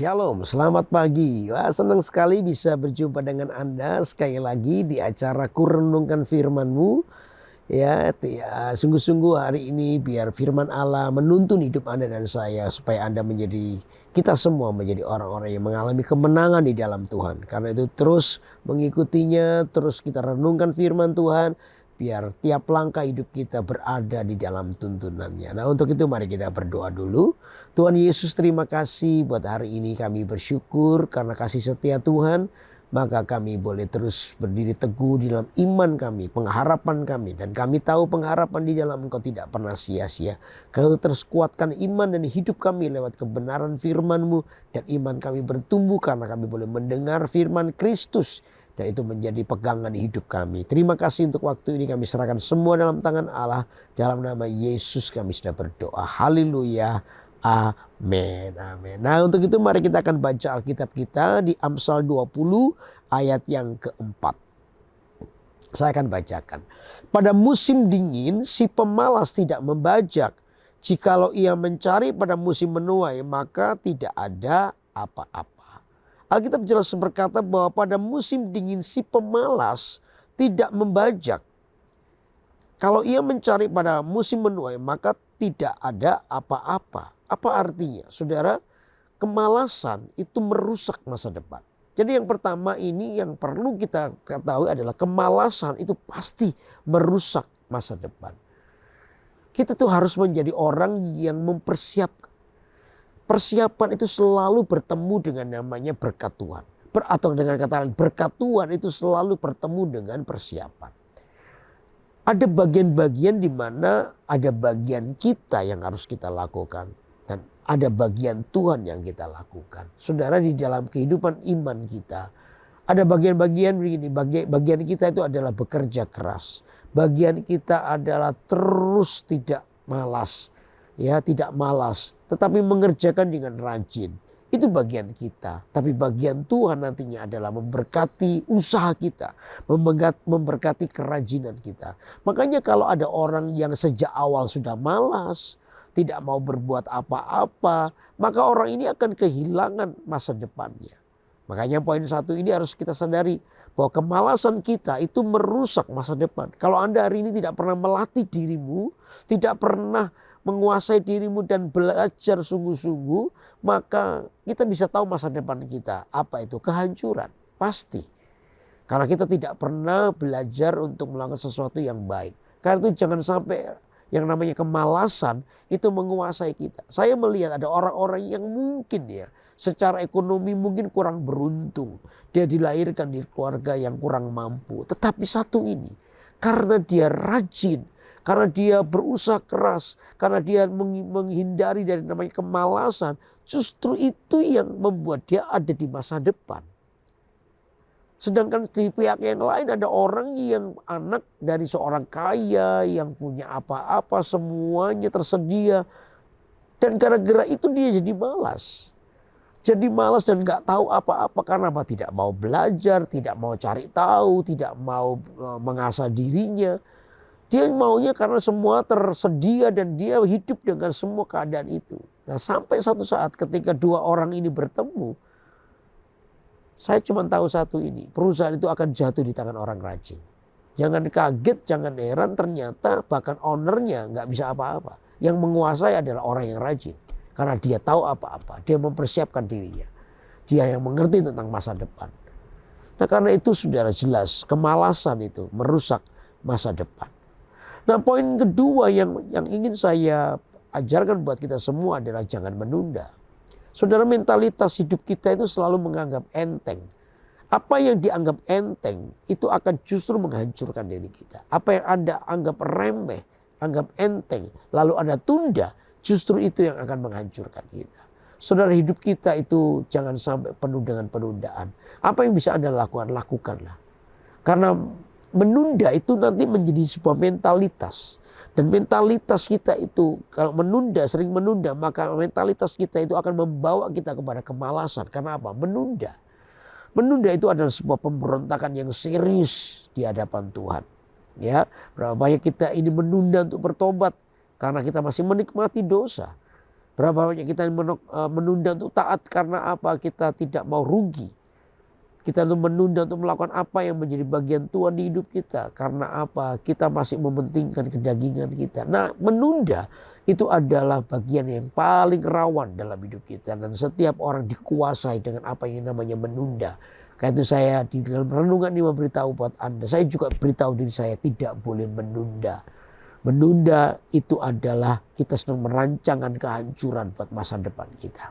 Shalom, selamat pagi. Wah, senang sekali bisa berjumpa dengan Anda sekali lagi di acara Kurenungkan Firman-Mu. Sungguh-sungguh hari ini biar firman Allah menuntun hidup Anda dan saya supaya kita semua menjadi orang-orang yang mengalami kemenangan di dalam Tuhan. Karena itu terus mengikutinya, terus kita renungkan firman Tuhan. Biar tiap langkah hidup kita berada di dalam tuntunannya. Nah, untuk itu mari kita berdoa dulu. Tuhan Yesus, terima kasih buat hari ini, kami bersyukur karena kasih setia Tuhan. Maka kami boleh terus berdiri teguh di dalam iman kami, pengharapan kami. Dan kami tahu pengharapan di dalam Engkau tidak pernah sia-sia. Kalau terus kuatkan iman dan hidup kami lewat kebenaran firman-Mu. Dan iman kami bertumbuh karena kami boleh mendengar firman Kristus. Dan itu menjadi pegangan hidup kami. Terima kasih untuk waktu ini, kami serahkan semua dalam tangan Allah. Dalam nama Yesus kami sudah berdoa. Haleluya. Amin. Amin. Nah, untuk itu mari kita akan baca Alkitab kita di Amsal 20 ayat yang keempat. Saya akan bacakan. Pada musim dingin si pemalas tidak membajak. Jikalau ia mencari pada musim menuai maka tidak ada apa-apa. Alkitab jelas berkata bahwa pada musim dingin si pemalas tidak membajak. Kalau ia mencari pada musim menuai maka tidak ada apa-apa. Apa artinya? Saudara, kemalasan itu merusak masa depan. Jadi yang pertama ini yang perlu kita ketahui adalah kemalasan itu pasti merusak masa depan. Kita tuh harus menjadi orang yang mempersiapkan. Persiapan itu selalu bertemu dengan namanya berkat Tuhan. Atau dengan kata lain, berkat Tuhan itu selalu bertemu dengan persiapan. Ada bagian-bagian di mana ada bagian kita yang harus kita lakukan. Dan ada bagian Tuhan yang kita lakukan. Saudara, di dalam kehidupan iman kita, ada bagian-bagian begini. Bagian kita itu adalah bekerja keras. Bagian kita adalah terus tidak malas. Tidak malas, tetapi mengerjakan dengan rajin. Itu bagian kita. Tapi bagian Tuhan nantinya adalah memberkati usaha kita. Memberkati kerajinan kita. Makanya kalau ada orang yang sejak awal sudah malas, tidak mau berbuat apa-apa, maka orang ini akan kehilangan masa depannya. Makanya poin satu ini harus kita sadari. Bahwa kemalasan kita itu merusak masa depan. Kalau Anda hari ini tidak pernah melatih dirimu, tidak pernah menguasai dirimu dan belajar sungguh-sungguh, maka kita bisa tahu masa depan kita. Apa itu? Kehancuran. Pasti. Karena kita tidak pernah belajar untuk melakukan sesuatu yang baik. Karena itu jangan sampai yang namanya kemalasan itu menguasai kita. Saya melihat ada orang-orang yang mungkin secara ekonomi mungkin kurang beruntung. Dia dilahirkan di keluarga yang kurang mampu. Tetapi satu ini, karena dia rajin, karena dia berusaha keras, karena dia menghindari dari namanya kemalasan, justru itu yang membuat dia ada di masa depan. Sedangkan di pihak yang lain ada orang yang anak dari seorang kaya yang punya apa-apa semuanya tersedia. Dan gara-gara itu dia jadi malas. Jadi malas dan gak tahu apa-apa karena apa? Tidak mau belajar, tidak mau cari tahu, tidak mau mengasah dirinya. Dia maunya karena semua tersedia dan dia hidup dengan semua keadaan itu. Nah, sampai satu saat ketika dua orang ini bertemu, saya cuma tahu satu ini, perusahaan itu akan jatuh di tangan orang rajin. Jangan kaget, jangan heran ternyata bahkan ownernya nggak bisa apa-apa. Yang menguasai adalah orang yang rajin. Karena dia tahu apa-apa, dia mempersiapkan dirinya. Dia yang mengerti tentang masa depan. Nah, karena itu saudara, jelas kemalasan itu merusak masa depan. Nah, poin kedua yang ingin saya ajarkan buat kita semua adalah jangan menunda. Saudara, mentalitas hidup kita itu selalu menganggap enteng. Apa yang dianggap enteng itu akan justru menghancurkan diri kita. Apa yang Anda anggap remeh, anggap enteng, lalu Anda tunda, justru itu yang akan menghancurkan kita. Saudara, hidup kita itu jangan sampai penuh dengan penundaan. Apa yang bisa Anda lakukan, lakukanlah. Karena menunda itu nanti menjadi sebuah mentalitas. Dan mentalitas kita itu kalau menunda, sering menunda, maka mentalitas kita itu akan membawa kita kepada kemalasan. Karena apa? Menunda. Menunda itu adalah sebuah pemberontakan yang serius di hadapan Tuhan. Berapa banyak kita ini menunda untuk bertobat karena kita masih menikmati dosa. Berapa banyak kita menunda untuk taat karena apa? Kita tidak mau rugi. Kita menunda untuk melakukan apa yang menjadi bagian Tuhan di hidup kita. Karena apa? Kita masih mementingkan kedagingan kita. Nah, menunda itu adalah bagian yang paling rawan dalam hidup kita. Dan setiap orang dikuasai dengan apa yang namanya menunda. Karena itu saya di dalam renungan ini memberitahu buat Anda. Saya juga beritahu diri saya tidak boleh menunda. Menunda itu adalah kita sedang merancangkan kehancuran buat masa depan kita.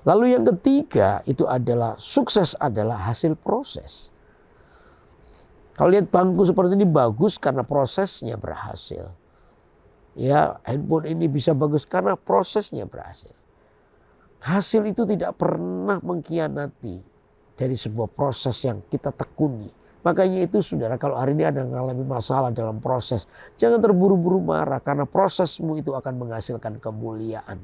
Lalu yang ketiga itu adalah sukses adalah hasil proses. Kalau lihat bangku seperti ini bagus karena prosesnya berhasil. Ya, handphone ini bisa bagus karena prosesnya berhasil. Hasil itu tidak pernah mengkhianati dari sebuah proses yang kita tekuni. Makanya itu saudara, kalau hari ini ada mengalami masalah dalam proses, jangan terburu-buru marah karena prosesmu itu akan menghasilkan kemuliaan.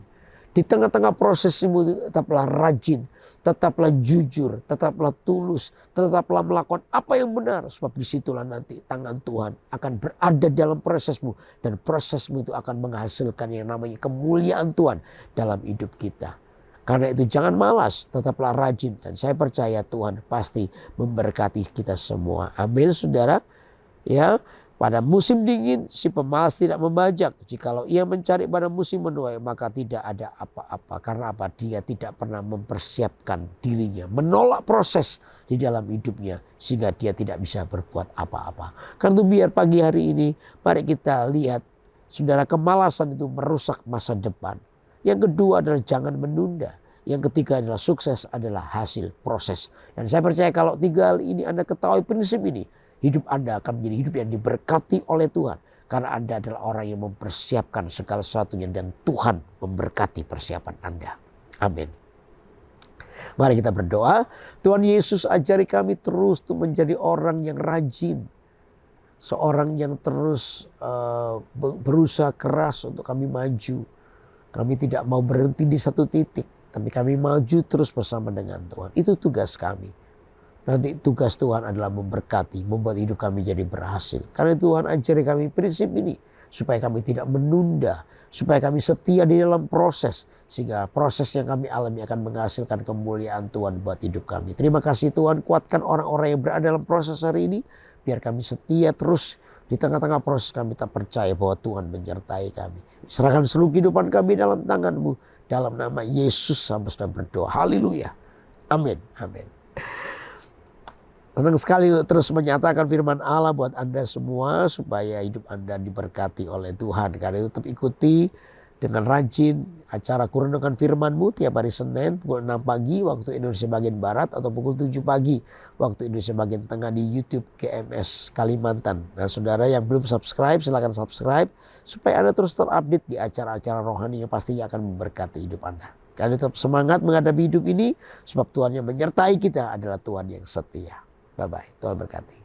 Di tengah-tengah prosesmu tetaplah rajin, tetaplah jujur, tetaplah tulus, tetaplah melakukan apa yang benar. Sebab disitulah nanti tangan Tuhan akan berada dalam prosesmu. Dan prosesmu itu akan menghasilkan yang namanya kemuliaan Tuhan dalam hidup kita. Karena itu jangan malas, tetaplah rajin. Dan saya percaya Tuhan pasti memberkati kita semua. Amin saudara. Ya. Pada musim dingin si pemalas tidak membajak. Jikalau ia mencari pada musim menuai maka tidak ada apa-apa. Karena apa? Dia tidak pernah mempersiapkan dirinya. Menolak proses di dalam hidupnya. Sehingga dia tidak bisa berbuat apa-apa. Karena itu biar pagi hari ini mari kita lihat. Saudara, kemalasan itu merusak masa depan. Yang kedua adalah jangan menunda. Yang ketiga adalah sukses adalah hasil proses. Dan saya percaya kalau tiga hal ini Anda ketahui prinsip ini. Hidup Anda akan menjadi hidup yang diberkati oleh Tuhan. Karena Anda adalah orang yang mempersiapkan segala sesuatunya. Dan Tuhan memberkati persiapan Anda. Amin. Mari kita berdoa. Tuhan Yesus ajari kami terus untuk menjadi orang yang rajin. Seorang yang terus berusaha keras untuk kami maju. Kami tidak mau berhenti di satu titik. Tapi kami maju terus bersama dengan Tuhan. Itu tugas kami. Nanti tugas Tuhan adalah memberkati, membuat hidup kami jadi berhasil. Karena Tuhan ajari kami prinsip ini. Supaya kami tidak menunda. Supaya kami setia di dalam proses. Sehingga proses yang kami alami akan menghasilkan kemuliaan Tuhan buat hidup kami. Terima kasih Tuhan, kuatkan orang-orang yang berada dalam proses hari ini. Biar kami setia terus di tengah-tengah proses kami tak percaya bahwa Tuhan menyertai kami. Serahkan seluruh kehidupan kami dalam tangan-Mu. Dalam nama Yesus sampai sudah berdoa. Haleluya. Amin. Amin. Senang sekali untuk terus menyatakan firman Allah buat Anda semua supaya hidup Anda diberkati oleh Tuhan. Karena itu tetap ikuti dengan rajin acara Kurenungan Firman-Mu tiap hari Senin pukul 6 pagi waktu Indonesia bagian Barat atau pukul 7 pagi waktu Indonesia bagian Tengah di YouTube GMS Kalimantan. Nah saudara yang belum subscribe silakan subscribe supaya Anda terus terupdate di acara-acara rohani yang pastinya akan memberkati hidup Anda. Kalian tetap semangat menghadapi hidup ini sebab Tuhan yang menyertai kita adalah Tuhan yang setia. Bye-bye. Tuhan berkati.